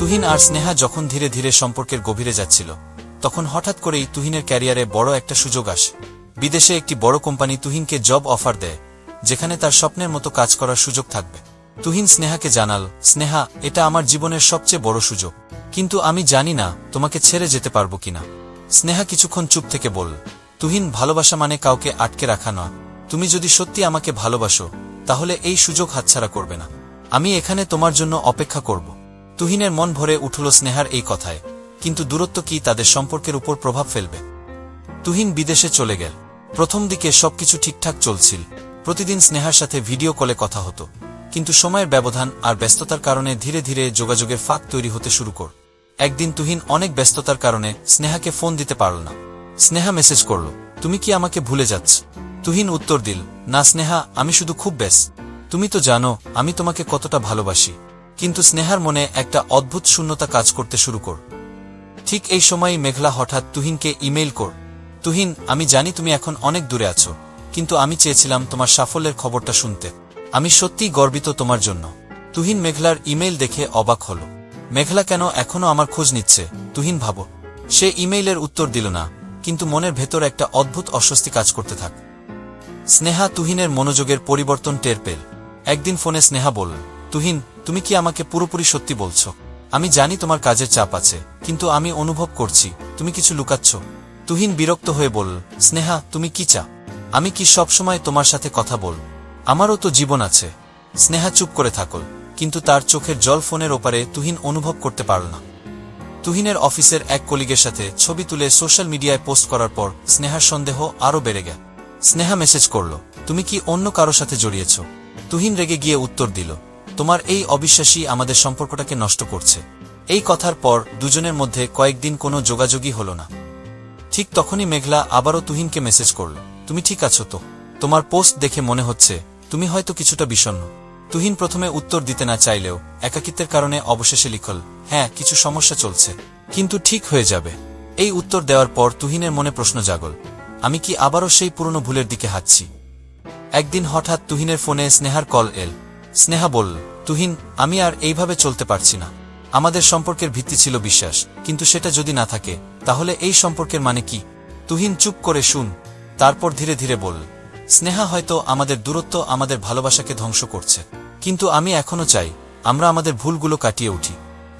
তুহিন আর স্নেহা যখন ধীরে ধীরে সম্পর্কের গভীরে যাচ্ছিল, তখন হঠাৎ করেই তুহিনের ক্যারিয়ারে বড় একটা সুযোগ আসে। বিদেশে একটি বড় কোম্পানি তুহিনকে জব অফার দেয়, যেখানে তার স্বপ্নের মতো কাজ করার সুযোগ থাকবে। তুহিন স্নেহাকে জানাল, স্নেহা, এটা আমার জীবনের সবচেয়ে বড় সুযোগ, কিন্তু আমি জানি না তোমাকে ছেড়ে যেতে পারবো কিনা। স্নেহা কিছুক্ষণ চুপ থেকে বলল, তুহিন, ভালোবাসা মানে কাউকে আটকে রাখা নয়। তুমি যদি সত্যি আমাকে ভালোবাসো, তাহলে এই সুযোগ হাতছাড়া করবে না। আমি এখানে তোমার জন্য অপেক্ষা করব। তুহিনের মন ভরে উঠল স্নেহার এই কথায়, কিন্তু দূরত্ব কি তাদের সম্পর্কের উপর প্রভাব ফেলবে? তুহিন বিদেশে চলে গেল। প্রথম দিকে সবকিছু ঠিকঠাক চলছিল। প্রতিদিন স্নেহার সাথে ভিডিও কলে কথা হতো, কিন্তু সময়ের ব্যবধান আর ব্যস্ততার কারণে ধীরে ধীরে যোগাযোগের ফাঁক তৈরি হতে শুরু কর। একদিন তুহিন অনেক ব্যস্ততার কারণে স্নেহাকে ফোন দিতে পারল না। স্নেহা মেসেজ করল, তুমি কি আমাকে ভুলে যাচ্ছ? তুহিন উত্তর দিল, না স্নেহা, আমি শুধু খুব ব্যস্ত। তুমি তো জানো আমি তোমাকে কতটা ভালোবাসি। কিন্তু স্নেহার মনে একটা অদ্ভুত শূন্যতা কাজ করতে শুরু কর। ঠিক এই সময়ই মেঘলা হঠাৎ তুহিনকে ইমেইল কর, তুহিন, আমি জানি তুমি এখন অনেক দূরে আছো, কিন্তু আমি চেয়েছিলাম তোমার সাফল্যের খবরটা শুনতে। আমি সত্যিই গর্বিত তোমার জন্য। তুহিন মেঘলার ইমেইল দেখে অবাক হল। মেঘলা কেন এখনো আমার খোঁজ নিচ্ছে? তুহিন ভাবো। সে ইমেইলের উত্তর দিল না, কিন্তু মনের ভেতর একটা অদ্ভুত অস্বস্তি কাজ করতে থাক। স্নেহা তুহিনের মনোযোগের পরিবর্তন টের পেল। একদিন ফোনে স্নেহা বলল, তুহিন, তুমি কি আমাকে পুরোপুরি সত্যি বলছো? আমি জানি তোমার কাজের চাপ আছে, কিন্তু আমি অনুভব করছি তুমি কিছু লুকাচ্ছ। তুহিন বিরক্ত হয়ে বলল, স্নেহা, তুমি কি চাও? আমি কি সবসময় তোমার সাথে কথা বল? আমারও তো জীবন আছে। স্নেহা চুপ করে থাকল, কিন্তু তার চোখের জল ফোনের ওপারে তুহিন অনুভব করতে পারল না। তুহিনের অফিসের এক কলিগের সাথে ছবি তুলে সোশ্যাল মিডিয়ায় পোস্ট করার পর স্নেহার সন্দেহ আরও বেড়ে গেল। স্নেহা মেসেজ করল, তুমি কি অন্য কারো সাথে জড়িয়েছ? তুহিন রেগে গিয়ে উত্তর দিল, তোমার এই অবিশ্বাসী আমাদের সম্পর্কটাকে নষ্ট করছে। এই কথার পর দুজনের মধ্যে কয়েকদিন কোনো যোগাযোগই হল না। ঠিক তখনই মেঘলা আবারও তুহিনকে মেসেজ করল, তুমি ঠিক আছো তো? তোমার পোস্ট দেখে মনে হচ্ছে তুমি হয়তো কিছুটা বিষণ্ণ। তুহিন প্রথমে উত্তর দিতে না চাইলেও একাকিত্বের কারণে অবশেষে লিখল, হ্যাঁ, কিছু সমস্যা চলছে, কিন্তু ঠিক হয়ে যাবে। এই উত্তর দেওয়ার পর তুহিনের মনে প্রশ্ন জাগল, আমি কি আবারও সেই পুরনো ভুলের দিকে হাঁটছি? একদিন হঠাৎ তুহিনের ফোনে স্নেহার কল এল। স্নেহা বলল, তুহিন, আমি আর এইভাবে চলতে পারছি না। আমাদের সম্পর্কের ভিত্তি ছিল বিশ্বাস, কিন্তু সেটা যদি না থাকে, তাহলে এই সম্পর্কের মানে কি? তুহিন চুপ করে শুন, তারপর ধীরে ধীরে বলল, স্নেহা, হয়তো আমাদের দূরত্ব আমাদের ভালোবাসাকে ধ্বংস করছে, কিন্তু আমি এখনো চাই আমরা আমাদের ভুলগুলো কাটিয়ে উঠি।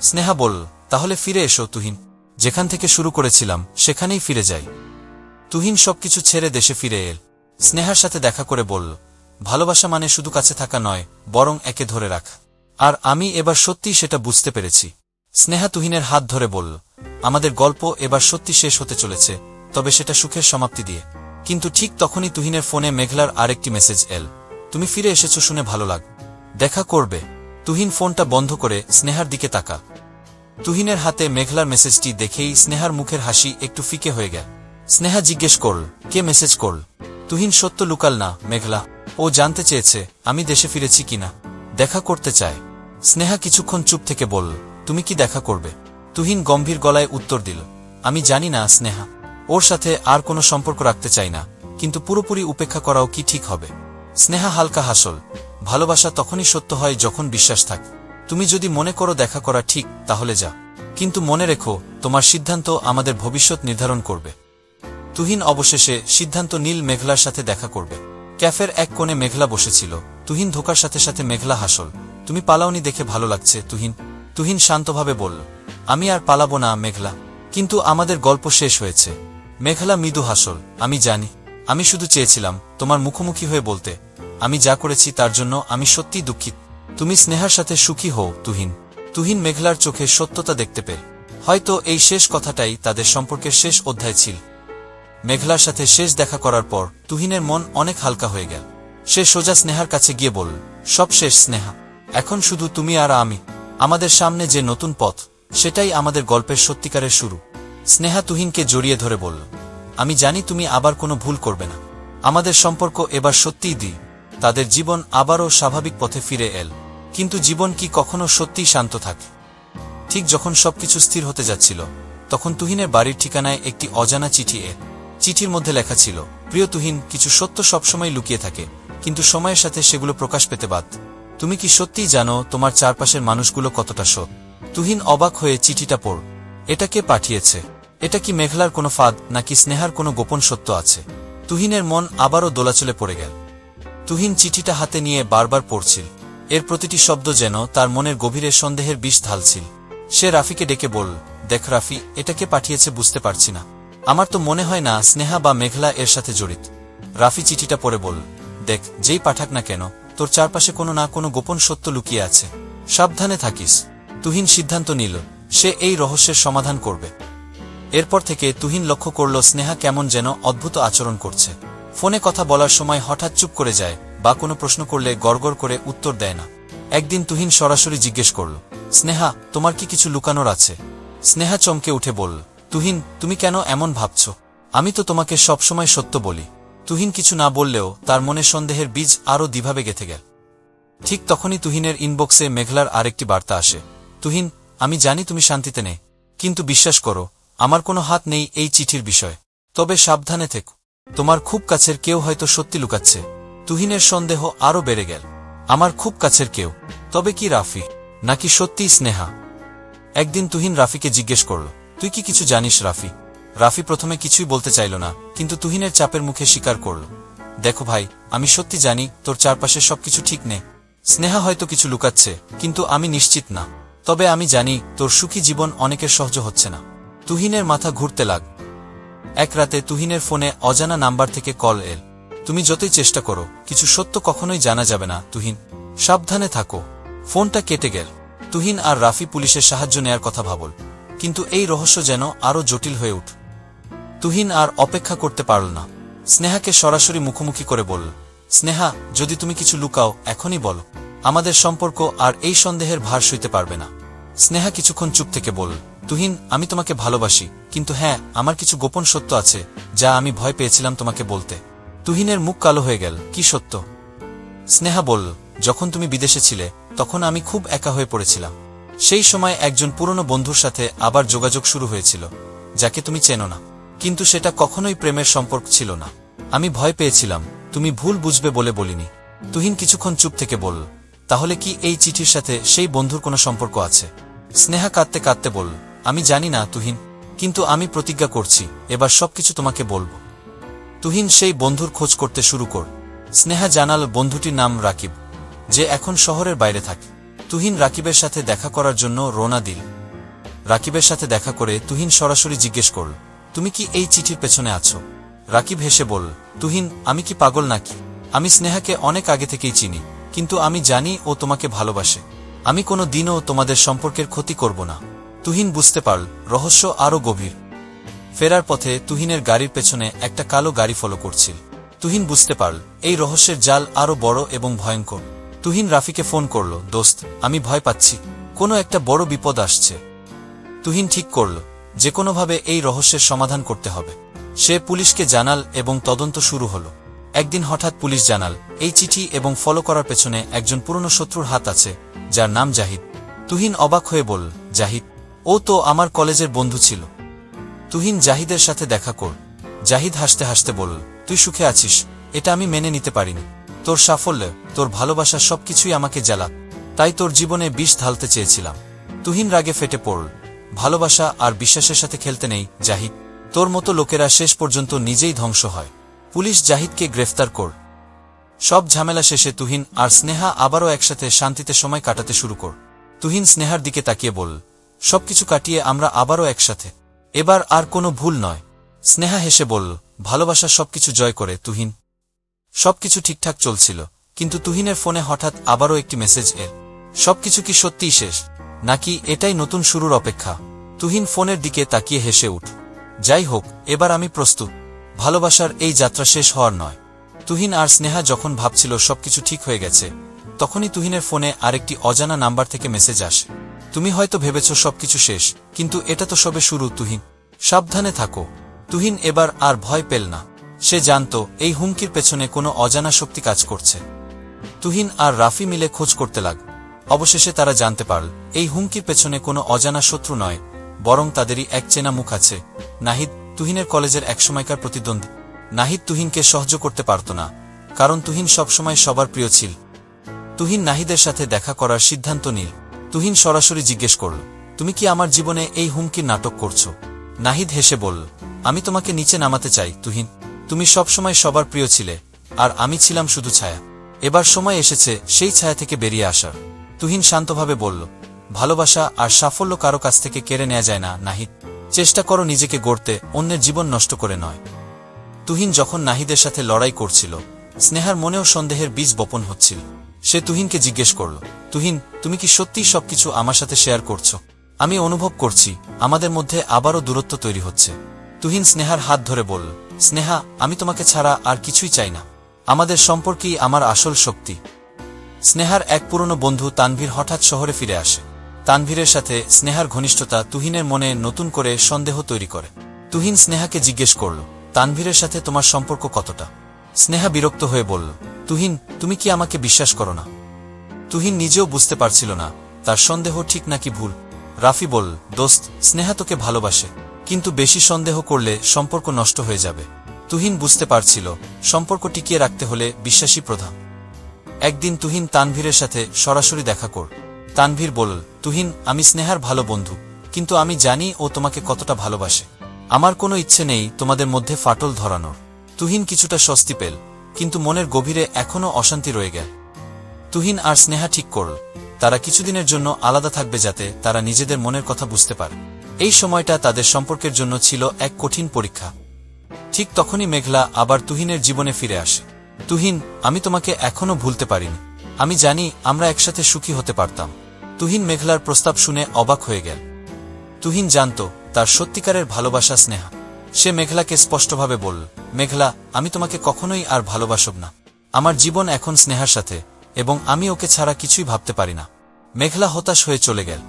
স্নেহা বলল, তাহলে ফিরে এসো তুহিন, যেখান থেকে শুরু করেছিলাম সেখানেই ফিরে যাই। তুহিন সবকিছু ছেড়ে দেশে ফিরে এল। স্নেহার সাথে দেখা করে বলল, ভালোবাসা মানে শুধু কাছে থাকা নয়, বরং একে ধরে রাখা। আর আমি এবার সত্যিই সেটা বুঝতে পেরেছি। স্নেহা তুহিনের হাত ধরে বলল, আমাদের গল্প এবার সত্যি শেষ হতে চলেছে, তবে সেটা সুখের সমাপ্তি দিয়ে। কিন্তু ঠিক তখনই তুহিনের ফোনে মেঘলার আরেকটি মেসেজ এল, তুমি ফিরে এসেছো শুনে ভালো লাগ, দেখা করবে? তুহিন ফোনটা বন্ধ করে স্নেহার দিকে তাকা। তুহিনের হাতে মেঘলার মেসেজটি দেখেই স্নেহার মুখের হাসি একটু ফিকে হয়ে গেল। স্নেহা জিজ্ঞেস করল, কে মেসেজ করল? তুহিন সত্য লুকাল না, মেঘলা। ও জানতে চেয়েছে আমি দেশে ফিরেছি কিনা, দেখা করতে চায়। স্নেহা কিছুক্ষণ চুপ থেকে বলল, তুমি কি দেখা করবে? তুহিন গম্ভীর গলায় উত্তর দিল, আমি জানি না স্নেহা, ওর সাথে আর কোনো সম্পর্ক রাখতে চাই না, কিন্তু পুরোপুরি উপেক্ষা করাও কি ঠিক হবে? স্নেহা হালকা হাসল, ভালোবাসা তখনই সত্য হয় যখন বিশ্বাস থাকে। তুমি যদি মনে করো দেখা করা ঠিক, তাহলে যা, কিন্তু মনে রেখো তোমার সিদ্ধান্ত আমাদের ভবিষ্যৎ নির্ধারণ করবে। তুহিন অবশেষে সিদ্ধান্ত নীল মেঘলার সাথে দেখা করবে। ক্যাফের এক কোণে মেঘলা বসেছিল। তুহিন ঢোকার সাথে সাথে মেঘলা হাসল, তুমি পালাওনি দেখে ভালো লাগছে তুহিন। তুহিন শান্তভাবে বলল, আমি আর পালাবো না মেঘলা, কিন্তু আমাদের গল্প শেষ হয়েছে। মেঘলা মৃদু হাসল, আমি জানি, আমি শুধু চেয়েছিলাম তোমার মুখোমুখি হয়ে বলতে, আমি যা করেছি তার জন্য আমি সত্যিই দুঃখিত। তুমি স্নেহার সাথে সুখী হও তুহিন। তুহিন মেঘলার চোখে সত্যতা দেখতে পেল। হয়তো এই শেষ কথাটাই তাদের সম্পর্কের শেষ অধ্যায় ছিল। মেঘলার সাথে শেষ দেখা করার পর তুহিনের মন অনেক হালকা হয়ে গেল। সে সোজা স্নেহার কাছে গিয়ে বলল, সব শেষ স্নেহা, এখন শুধু তুমি আর আমি। আমাদের সামনে যে নতুন পথ, সেটাই আমাদের গল্পের সত্যিকারের শুরু। স্নেহা তুহিনকে জড়িয়ে ধরে বলল, আমি জানি তুমি আবার কোনো ভুল করবে না। আমাদের সম্পর্ক এবার সত্যিই দিই। তাদের জীবন আবারও স্বাভাবিক পথে ফিরে এল। কিন্তু জীবন কি কখনো সত্যিই শান্ত থাকে? ঠিক যখন সবকিছু স্থির হতে যাচ্ছিল, তখন তুহিনের বাড়ির ঠিকানায় একটি অজানা চিঠি এল। চিঠির মধ্যে লেখা ছিল, প্রিয় তুহিন, কিছু সত্য সবসময় লুকিয়ে থাকে, কিন্তু সময়ের সাথে সেগুলো প্রকাশ পেতে বাধ্য। তুমি কি সত্যিই জানো তোমার চারপাশের মানুষগুলো কতটা সৎ? তুহিন অবাক হয়ে চিঠিটা পড়ল। এটা কে পাঠিয়েছে? এটা কি মেঘলার কোনো ফাঁদ, নাকি স্নেহার কোনো গোপন সত্য আছে? তুহিনের মন আবারও দোলাচলে পড়ে গেল। তুহিন চিঠিটা হাতে নিয়ে বারবার পড়ছিল। এর প্রতিটি শব্দ যেন তার মনের গভীরে সন্দেহের বিষ ঢালছিল। সে রাফিকে ডেকে বলল, দেখ রাফি, এটাকে পাঠিয়েছে বুঝতে পারছি না। আমার তো মনে হয় না স্নেহা বা মেঘলা এর সাথে জড়িত। রাফি চিঠিটা পড়ে বলল, দেখ, যেই পাঠাক না কেন, তোর চারপাশে কোনো না কোনো গোপন সত্য লুকিয়ে আছে। সাবধানে থাকিস। তুহিন সিদ্ধান্ত নিল সে এই রহস্যের সমাধান করবে। এরপর থেকে তুহিন লক্ষ্য করল স্নেহা কেমন যেন অদ্ভুত আচরণ করছে। ফোনে কথা বলার সময় হঠাৎ চুপ করে যায়, বা কোনো প্রশ্ন করলে গড়গড় করে উত্তর দেয় না। একদিন তুহিন সরাসরি জিজ্ঞেস করল, স্নেহা, তোমার কি কিছু লুকানোর আছে? স্নেহা চমকে উঠে বলল, তুহিন, তুমি কেন এমন ভাবছ? আমি তো তোমাকে সবসময় সত্য বলি। তুহিন কিছু না বললেও তার মনে সন্দেহের বীজ আরও দ্বিভাবে গেঁথে গেল। ঠিক তখনই তুহিনের ইনবক্সে মেঘলার আরেকটি বার্তা আসে। তুহিন, আমি জানি তুমি শান্তিতে নেই, কিন্তু বিশ্বাস করো, আমার কোনো হাত নেই এই চিঠির বিষয়ে। তবে সাবধানে থেকো, তোমার খুব কাছের কেউ হয়তো সত্যি লুকাচ্ছে। তুহিনের সন্দেহ আরও বেড়ে গেল। আমার খুব কাছের কেউ? তবে কি রাফি, নাকি সত্যিই স্নেহা? একদিন তুহিন রাফিকে জিজ্ঞেস করল, তুই কি কিছু জানিস রাফি? রাফি প্রথমে কিছুই বলতে চাইল না, কিন্তু তুহিনের চাপের মুখে স্বীকার করল, দেখো ভাই, আমি সত্যি জানি তোর চারপাশে সবকিছু ঠিক নেই। স্নেহা হয়তো কিছু লুকাচ্ছে, কিন্তু আমি নিশ্চিত না। তবে আমি জানি তোর সুখী জীবন অনেকের সহজ হচ্ছে না। তুহিনের মাথা ঘুরতে লাগ। এক রাতে তুহিনের ফোনে অজানা নাম্বার থেকে কল এল। তুমি যতই চেষ্টা করো, কিছু সত্য কখনোই জানা যাবে না তুহিন, সাবধানে থাকো। ফোনটা কেটে গেল। তুহিন আর রাফি পুলিশের সাহায্য নেয়ার কথা ভাবল, কিন্তু এই রহস্য যেন আরও জটিল হয়ে উঠ। তুহিন আর অপেক্ষা করতে পারল না। স্নেহাকে সরাসরি মুখোমুখি করে বলল, স্নেহা, যদি তুমি কিছু লুকাও এখনই বলো। আমাদের সম্পর্ক আর এই সন্দেহের ভার সইতে পারবে না। স্নেহা কিছুক্ষণ চুপ থেকে বলল, তুহিন, আমি তোমাকে ভালোবাসি, কিন্তু হ্যাঁ, আমার কিছু গোপন সত্য আছে যা আমি ভয় পেয়েছিলাম তোমাকে বলতে। তুহিনের মুখ কালো হয়ে গেল। কি সত্য? স্নেহা বলল, যখন তুমি বিদেশে ছিলে তখন আমি খুব একা হয়ে পড়েছিলাম। সেই সময় একজন পুরনো বন্ধুর সাথে আবার যোগাযোগ শুরু হয়েছিল, যাকে তুমি চেনো না। কিন্তু সেটা কখনোই প্রেমের সম্পর্ক ছিল না। আমি ভয় পেয়েছিলাম তুমি ভুল বুঝবে বলে বলিনি। তুহিন কিছুক্ষণ চুপ থেকে বলল, তাহলে কি এই চিঠির সাথে সেই বন্ধুর কোনো সম্পর্ক আছে? স্নেহা কাঁদতে কাঁদতে বলল, আমি জানি না তুহিন, কিন্তু আমি প্রতিজ্ঞা করছি এবার সবকিছু তোমাকে বলবো। তুহিন সেই বন্ধুর খোঁজ করতে শুরু কর। স্নেহা জানাল বন্ধুটির নাম রাকিব, যে এখন শহরের বাইরে থাকে। তুহিন রাকিবের সাথে দেখা করার জন্য রওনা দিল। রাকিবের সাথে দেখা করে তুহিন সরাসরি জিজ্ঞেস করল, তুমি কি এই চিঠির পেছনে আছো? রাকিব হেসে বলল, তুহিন, আমি কি পাগল নাকি? আমি স্নেহাকে অনেক আগে থেকেই চিনি, কিন্তু আমি জানি ও তোমাকে ভালোবাসে। আমি কোনো দিনও তোমাদের সম্পর্কের ক্ষতি করব না। তুহিন বুঝতে পারল রহস্য আরও গভীর। ফেরার পথে তুহিনের গাড়ির পেছনে একটা কালো গাড়ি ফলো করছিল। তুহিন বুঝতে পারল এই রহস্যের জাল আরও বড় এবং ভয়ঙ্কর। তুহিন রাফিকে ফোন করল, দোস্ত, আমি ভয় পাচ্ছি, কোনো একটা বড় বিপদ আসছে। তুহিন ঠিক করল যে কোনোভাবে এই রহস্যের সমাধান করতে হবে। সে পুলিশকে জানাল এবং তদন্ত শুরু হলো। একদিন হঠাৎ পুলিশ জানাল এই চিঠি এবং ফলো করার পেছনে একজন পুরনো শত্রুর হাত আছে, যার নাম জাহিদ। তুহিন অবাক হয়ে বলল, জাহিদ? ও তো আমার কলেজের বন্ধু ছিল। তুহিন জাহিদের সাথে দেখা কর। জাহিদ হাসতে হাসতে বলল, তুই সুখে আছিস, এটা আমি মেনে নিতে পারিনি। তোর সাফল্য, তোর ভালোবাসা সবকিছুই আমাকে জ্বালা, তাই তোর জীবনে বিষ ঢালতে চেয়েছিলাম। তুহিন রাগে ফেটে পড়ল, ভালোবাসা আর বিশ্বাসের সাথে খেলতে নেই জাহিদ। তোর মতো লোকেরা শেষ পর্যন্ত নিজেই ধ্বংস হয়। পুলিশ জাহিদকে গ্রেফতার কর। সব ঝামেলা শেষে তুহিন আর স্নেহা আবারও একসাথে শান্তিতে সময় কাটাতে শুরু কর। তুহিন স্নেহার দিকে তাকিয়ে বলল, সবকিছু কাটিয়ে আমরা আবারও একসাথে, এবার আর কোনো ভুল নয়। স্নেহা হেসে বলল, ভালোবাসা সবকিছু জয় করে তুহিন। সবকিছু ঠিকঠাক চলছিল, কিন্তু তুহিনের ফোনে হঠাৎ আবারও একটি মেসেজ এল। সবকিছু কি সত্যিই শেষ, নাকি এটাই নতুন শুরুর অপেক্ষা? তুহিন ফোনের দিকে তাকিয়ে হেসে উঠ। যাই হোক, এবার আমি প্রস্তুত। ভালোবাসার এই যাত্রা শেষ হওয়ার নয়। তুহিন আর স্নেহা যখন ভাবছিল সবকিছু ঠিক হয়ে গেছে, তখনই তুহিনের ফোনে আরেকটি অজানা নাম্বার থেকে মেসেজ আসে। তুমি হয়তো ভেবেছ সবকিছু শেষ, কিন্তু এটা তো সবে শুরু তুহিন, সাবধানে থাকো। তুহিন এবার আর ভয় পেল না। সে জানত এই হুমকির পেছনে কোনো অজানা শক্তি কাজ করছে। তুহিন আর রাফি মিলে খোঁজ করতে লাগ। অবশেষে তারা জানতে পারল এই হুমকির পেছনে কোনো অজানা শত্রু নয়, বরং তাদেরই এক চেনা মুখ আছে, নাহিদ, তুহিনের কলেজের একসময়কার প্রতিদ্বন্দ্বী। নাহিদ তুহিনকে সহ্য করতে পারত না, কারণ তুহিন সবসময় সবার প্রিয় ছিল। তুহিন নাহিদের সাথে দেখা করার সিদ্ধান্ত নিল। তুহিন সরাসরি জিজ্ঞেস করল, তুমি কি আমার জীবনে এই হুমকির নাটক করছো? নাহিদ হেসে বলল, আমি তোমাকে নিচে নামাতে চাই তুহিন। তুমি সবসময় সবার প্রিয় ছিলে, আর আমি ছিলাম শুধু ছায়া। এবার সময় এসেছে সেই ছায়া থেকে বেরিয়ে আসার। তুহিন শান্তভাবে বলল, ভালোবাসা আর সাফল্য কারো কাছ থেকে কেড়ে নেওয়া যায় না নাহিদ। চেষ্টা করো নিজেকে গড়তে, অন্যের জীবন নষ্ট করে নয়। তুহিন যখন নাহিদের সাথে লড়াই করছিল, স্নেহার মনেও সন্দেহের বীজ বপন হচ্ছিল। সে তুহিনকে জিজ্ঞেস করল, তুহিন, তুমি কি সত্যিই সবকিছু আমার সাথে শেয়ার করছো? আমি অনুভব করছি আমাদের মধ্যে আবারও দূরত্ব তৈরি হচ্ছে। তুহিন স্নেহার হাত ধরে বলল, স্নেহা, আমি তোমাকে ছাড়া আর কিছুই চাই না। আমাদের সম্পর্কই আমার আসল শক্তি। স্নেহার এক পুরনো বন্ধু তানভীর হঠাৎ শহরে ফিরে আসে। তানভীরের সাথে স্নেহার ঘনিষ্ঠতা তুহিনের মনে নতুন করে সন্দেহ তৈরি করে। তুহিন স্নেহাকে জিজ্ঞেস করল, তানভীরের সাথে তোমার সম্পর্ক কতটা? স্নেহা বিরক্ত হয়ে বলল, তুহিন, তুমি কি আমাকে বিশ্বাস করো না? তুহিন নিজেও বুঝতে পারছিল না তার সন্দেহ ঠিক নাকি ভুল। রাফি বলল, দোস্ত, স্নেহা তোকে ভালোবাসে, কিন্তু বেশি সন্দেহ করলে সম্পর্ক নষ্ট হয়ে যাবে। তুহিন বুঝতে পারছিল সম্পর্ক টিকিয়ে রাখতে হলে বিশ্বাসী প্রধান। একদিন তুহিন তানভীরের সাথে সরাসরি দেখা কর। তানভীর বলল, তুহিন, আমি স্নেহার ভালো বন্ধু, কিন্তু আমি জানি ও তোমাকে কতটা ভালোবাসে। আমার কোনো ইচ্ছে নেই তোমাদের মধ্যে ফাটল ধরানোর। তুহিন কিছুটা স্বস্তি পেল, কিন্তু মনের গভীরে এখনও অশান্তি রয়ে গেল। তুহিন আর স্নেহা ঠিক করল তারা কিছুদিনের জন্য আলাদা থাকবে, যাতে তারা নিজেদের মনের কথা বুঝতে পারে। এই সময়টা তাদের সম্পর্কের জন্য ছিল এক কঠিন পরীক্ষা। ঠিক তখনই মেঘলা আবার তুহিনের জীবনে ফিরে আসে। তুহিন, আমি তোমাকে এখনো ভুলতে পারিনি। আমি জানি আমরা একসাথে সুখী হতে পারতাম। তুহিন মেঘলার প্রস্তাব শুনে অবাক হয়ে গেল। তুহিন জানত তার সত্যিকারের ভালোবাসা স্নেহা। সে মেঘলাকে স্পষ্টভাবে বলল, মেঘলা, আমি তোমাকে কখনোই আর ভালোবাসব না। আমার জীবন এখন স্নেহার সাথে, এবং আমি ওকে ছাড়া কিছুই ভাবতে পারি না। মেঘলা হতাশ হয়ে চলে গেল।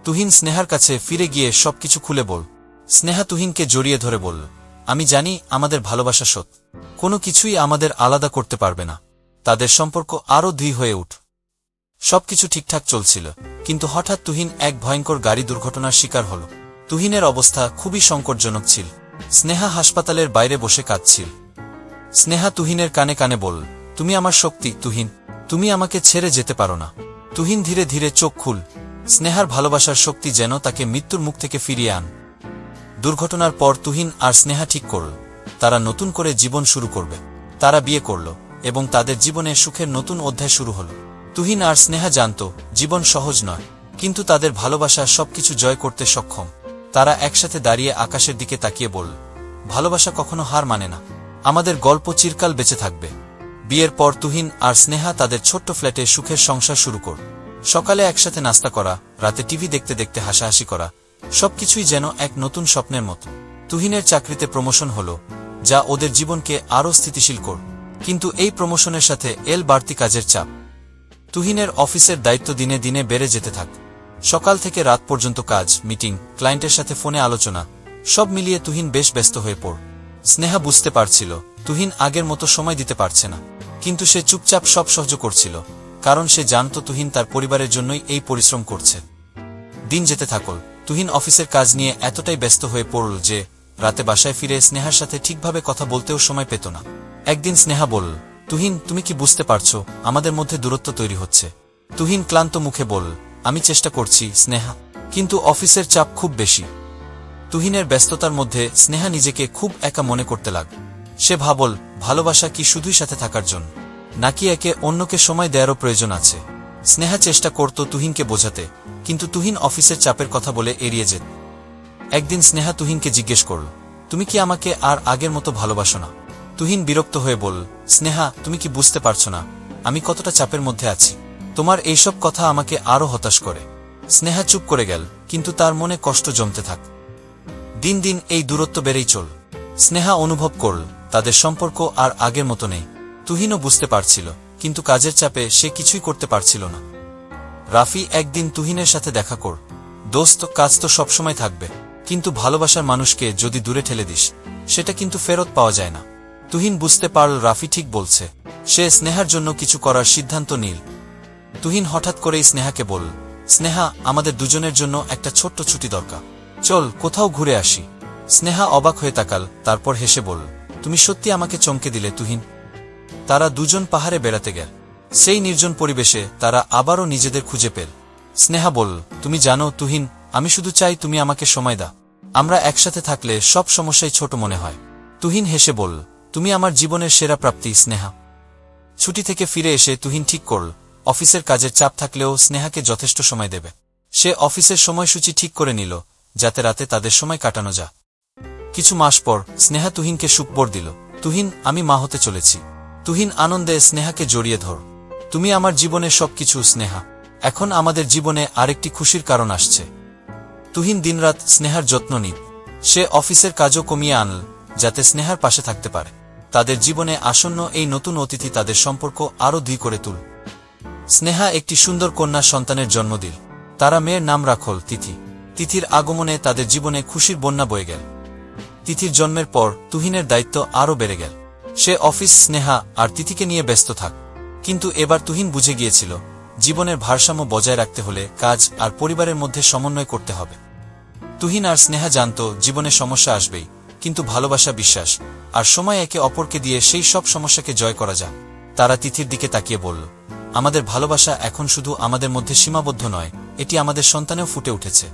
তুহিন স্নেহার কাছে ফিরে গিয়ে সবকিছু খুলে বল। স্নেহা তুহিনকে জড়িয়ে ধরে বলল, আমি জানি আমাদের ভালোবাসা সত্য, কোনো কিছুই আমাদের আলাদা করতে পারবে না। তাদের সম্পর্ক আরও দৃঢ় হয়ে উঠ। সবকিছু ঠিকঠাক চলছিল, কিন্তু হঠাৎ তুহিন এক ভয়ঙ্কর গাড়ি দুর্ঘটনার শিকার হল। তুহিনের অবস্থা খুবই সংকটজনক ছিল। স্নেহা হাসপাতালের বাইরে বসে কাঁদছিল। স্নেহা তুহিনের কানে কানে বলল, তুমি আমার শক্তি তুহিন, তুমি আমাকে ছেড়ে যেতে পারো না। তুহিন ধীরে ধীরে চোখ খুল। স্নেহার ভালোবাসার শক্তি যেন তাকে মৃত্যুর মুখ থেকে ফিরিয়ে আন। দুর্ঘটনার পর তুহিন আর স্নেহা ঠিক করল তারা নতুন করে জীবন শুরু করবে। তারা বিয়ে করল, এবং তাদের জীবনে সুখের নতুন অধ্যায় শুরু হল। তুহিন আর স্নেহা জানত জীবন সহজ নয়, কিন্তু তাদের ভালোবাসা সবকিছু জয় করতে সক্ষম। তারা একসাথে দাঁড়িয়ে আকাশের দিকে তাকিয়ে বলল, ভালোবাসা কখনো হার মানে না। আমাদের গল্প চিরকাল বেঁচে থাকবে। বিয়ের পর তুহিন আর স্নেহা তাদের ছোট্ট ফ্ল্যাটে সুখের সংসার শুরু কর। সকালে একসাথে নাস্তা করা, রাতে টিভি দেখতে দেখতে হাসাহাসি করা, সবকিছুই যেন এক নতুন স্বপ্নের মতো। তুহিনের চাকরিতে প্রমোশন হল, যা ওদের জীবনকে আরও স্থিতিশীল কর। কিন্তু এই প্রমোশনের সাথে এল বাড়তি কাজের চাপ। তুহিনের অফিসের দায়িত্ব দিনে দিনে বেড়ে যেতে থাক। সকাল থেকে রাত পর্যন্ত কাজ, মিটিং, ক্লায়েন্টের সাথে ফোনে আলোচনা, সব মিলিয়ে তুহিন বেশ ব্যস্ত হয়ে পড়। স্নেহা বুঝতে পারছিল তুহিন আগের মতো সময় দিতে পারছে না, কিন্তু সে চুপচাপ সব সহ্য করছিল, কারণ সে জানত তুহিন তার পরিবারের জন্যই এই পরিশ্রম করছে। দিন যেতে থাকল। তুহিন অফিসের কাজ নিয়ে এতটাই ব্যস্ত হয়ে পড়ল যে রাতে বাসায় ফিরে স্নেহার সাথে ঠিকভাবে কথা বলতেও সময় পেত না। একদিন স্নেহা বলল, তুহিন, তুমি কি বুঝতে পারছো আমাদের মধ্যে দূরত্ব তৈরি হচ্ছে? তুহিন ক্লান্ত মুখে বলল, আমি চেষ্টা করছি স্নেহা, কিন্তু অফিসের চাপ খুব বেশি। তুহিনের ব্যস্ততার মধ্যে স্নেহা নিজেকে খুব একা মনে করতে লাগল। সে ভাবল, ভালোবাসা কি শুধুই সাথে থাকার জন্য, নাকি একে অন্যকে সময় দেওয়ারও প্রয়োজন আছে? স্নেহা চেষ্টা করত তুহিনকে বোঝাতে, কিন্তু তুহিন অফিসের চাপের কথা বলে এড়িয়ে যেত। একদিন স্নেহা তুহিনকে জিজ্ঞেস করল, তুমি কি আমাকে আর আগের মতো ভালোবাসো না? তুহিন বিরক্ত হয়ে বলল, স্নেহা, তুমি কি বুঝতে পারছো না আমি কতটা চাপের মধ্যে আছি? তোমার এইসব কথা আমাকে আরও হতাশ করে। স্নেহা চুপ করে গেল, কিন্তু তার মনে কষ্ট জমতে থাক। দিন দিন এই দূরত্ব বেড়েই চল। স্নেহা অনুভব করল তাদের সম্পর্ক আর আগের মতো নেই। তুহিনও বুঝতে পারছিল, কিন্তু কাজের চাপে সে কিছুই করতে পারছিল না। রাফি একদিন তুহিনের সাথে দেখা কর। দোস্ত, কাজ তো সবসময় থাকবে, কিন্তু ভালোবাসার মানুষকে যদি দূরে ঠেলে দিস, সেটা কিন্তু ফেরত পাওয়া যায় না। তুহিন বুঝতে পারল রাফি ঠিক বলছে। সে স্নেহার জন্য কিছু করার সিদ্ধান্ত নিল। তুহিন হঠাৎ করেই স্নেহাকে বলল, স্নেহা, আমাদের দুজনের জন্য একটা ছোট্ট ছুটি দরকার। চল কোথাও ঘুরে আসি। স্নেহা অবাক হয়ে তাকাল, তারপর হেসে বলল, তুমি সত্যি আমাকে চমকে দিলে তুহিন। তারা দুজন পাহাড়ে বেড়াতে গেল। সেই নির্জন পরিবেশে তারা আবারও নিজেদের খুঁজে পেল। স্নেহা বলল, তুমি জানো তুহিন, আমি শুধু চাই তুমি আমাকে সময় দাও। আমরা একসাথে থাকলে সব সমস্যাই ছোট মনে হয়। তুহিন হেসে বলল, তুমি আমার জীবনের সেরা প্রাপ্তি স্নেহা। ছুটি থেকে ফিরে এসে তুহিন ঠিক করল, অফিসের কাজের চাপ থাকলেও স্নেহাকে যথেষ্ট সময় দেবে। সে অফিসের সময়সূচি ঠিক করে নিল, যাতে রাতে তাদের সময় কাটানো যায়। কিছু মাস পর স্নেহা তুহিনকে সুখবর দিল, তুহিন, আমি মা হতে চলেছি। তুহিন আনন্দে স্নেহাকে জড়িয়ে ধর। তুমি আমার জীবনে সবকিছু স্নেহা। এখন আমাদের জীবনে আরেকটি খুশির কারণ আসছে। তুহিন দিনরাত স্নেহার যত্ন নিত। সে অফিসের কাজও কমিয়ে আনল, যাতে স্নেহার পাশে থাকতে পারে। তাদের জীবনে আসন্ন এই নতুন অতিথি তাদের সম্পর্ক আরও দৃঢ় করে তুল। স্নেহা একটি সুন্দর কন্যা সন্তানের জন্ম দিল। তারা মেয়ের নাম রাখল তিথি। তিথির আগমনে তাদের জীবনে খুশির বন্যা বয়ে গেল। তিথির জন্মের পর তুহিনের দায়িত্ব আরও বেড়ে গেল। সে অফিস, স্নেহা আর তিথিকে নিয়ে ব্যস্ত থাক। কিন্তু এবার তুহিন বুঝে গিয়েছিল, জীবনের ভারসাম্য বজায় রাখতে হলে কাজ আর পরিবারের মধ্যে সমন্বয় করতে হবে। তুহিন আর স্নেহা জানত জীবনে সমস্যা আসবেই, কিন্তু ভালোবাসা, বিশ্বাস আর সময় একে অপরকে দিয়ে সেই সব সমস্যাকে জয় করা যায়। তারা তিথির দিকে তাকিয়ে বলল, আমাদের ভালোবাসা এখন শুধু আমাদের মধ্যে সীমাবদ্ধ নয়, এটি আমাদের সন্তানেও ফুটে উঠেছে।